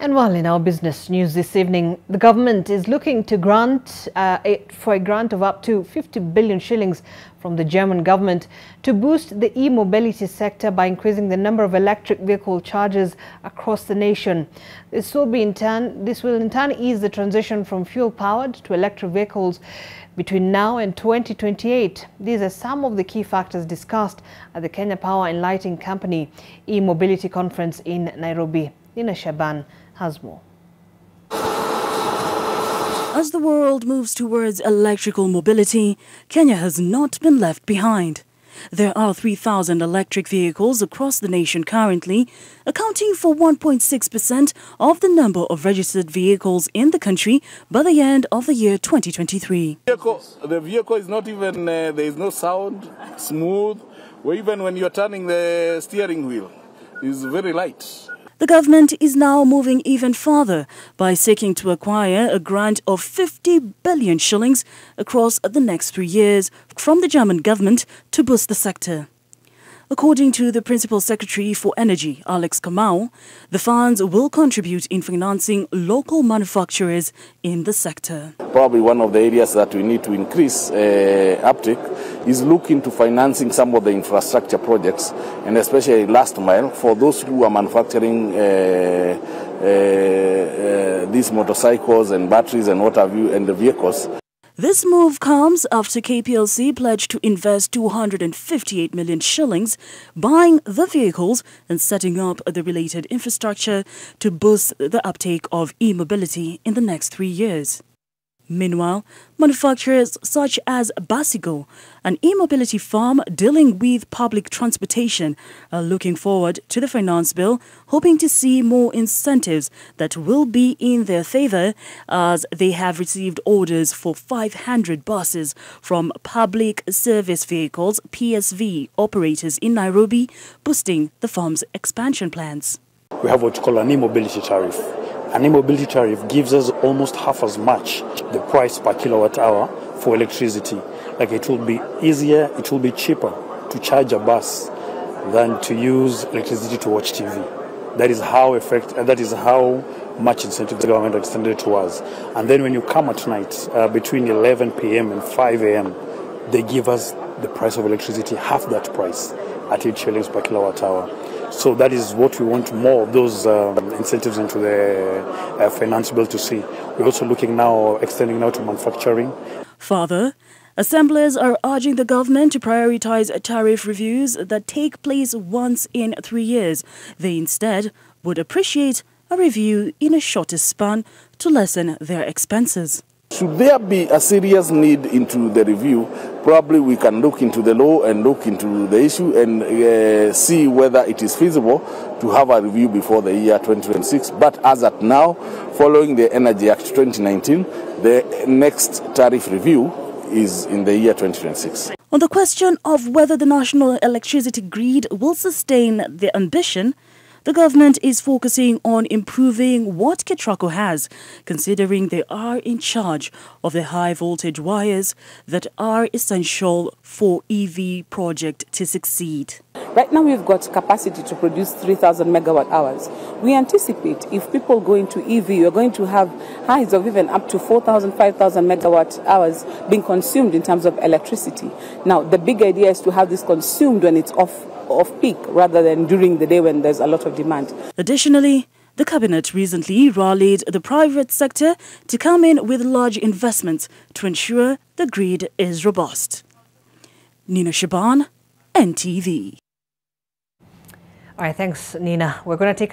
And while in our business news this evening, the government is looking to grant for a grant of up to 50 billion shillings from the German government to boost the e-mobility sector by increasing the number of electric vehicle chargers across the nation. This will in turn ease the transition from fuel-powered to electric vehicles between now and 2028. These are some of the key factors discussed at the Kenya Power and Lighting Company e-mobility conference in Nairobi. sh50bn has more. As the world moves towards electrical mobility, Kenya has not been left behind. There are 3,000 electric vehicles across the nation currently, accounting for 1.6% of the number of registered vehicles in the country by the end of the year 2023. The vehicle is not even, there is no sound, smooth, or even when you're turning the steering wheel, it's very light. The government is now moving even further by seeking to acquire a grant of 50 billion shillings across the next 3 years from the German government to boost the sector. According to the Principal Secretary for Energy, Alex Kamau, the funds will contribute in financing local manufacturers in the sector. Probably one of the areas that we need to increase uptake is look into financing some of the infrastructure projects, and especially last mile for those who are manufacturing these motorcycles and batteries and what have you, and the vehicles. This move comes after KPLC pledged to invest 258 million shillings buying the vehicles and setting up the related infrastructure to boost the uptake of e-mobility in the next 3 years. Meanwhile, manufacturers such as Basigo, an e-mobility firm dealing with public transportation, are looking forward to the finance bill, hoping to see more incentives that will be in their favor, as they have received orders for 500 buses from Public Service Vehicles (PSV) operators in Nairobi, boosting the firm's expansion plans. We have what you call an e-mobility tariff. An e-mobility tariff gives us almost half as much the price per kilowatt hour for electricity. Like, it will be easier, it will be cheaper to charge a bus than to use electricity to watch TV. That is how much incentive the government extended to us. And then when you come at night, between 11 p.m. and 5 a.m., they give us the price of electricity, half that price, at 8 shillings per kilowatt hour. So that is what we want, more of those incentives into the finance bill to see. We're also looking now, extending now to manufacturing. Further, assemblers are urging the government to prioritize tariff reviews that take place once in 3 years. They instead would appreciate a review in a shorter span to lessen their expenses. Should there be a serious need into the review, probably we can look into the law and look into the issue and see whether it is feasible to have a review before the year 2026. But as at now, following the Energy Act 2019, the next tariff review is in the year 2026. On the question of whether the national electricity grid will sustain the ambition, the government is focusing on improving what KETRACO has, considering they are in charge of the high-voltage wires that are essential for EV project to succeed. Right now we've got capacity to produce 3,000 megawatt hours. We anticipate if people go into EV, you're going to have highs of even up to 4,000, 5,000 megawatt hours being consumed in terms of electricity. Now, the big idea is to have this consumed when it's off peak rather than during the day when there's a lot of demand. Additionally, the cabinet recently rallied the private sector to come in with large investments to ensure the grid is robust. sh50bn, NTV. All right, thanks, Nina. We're going to take a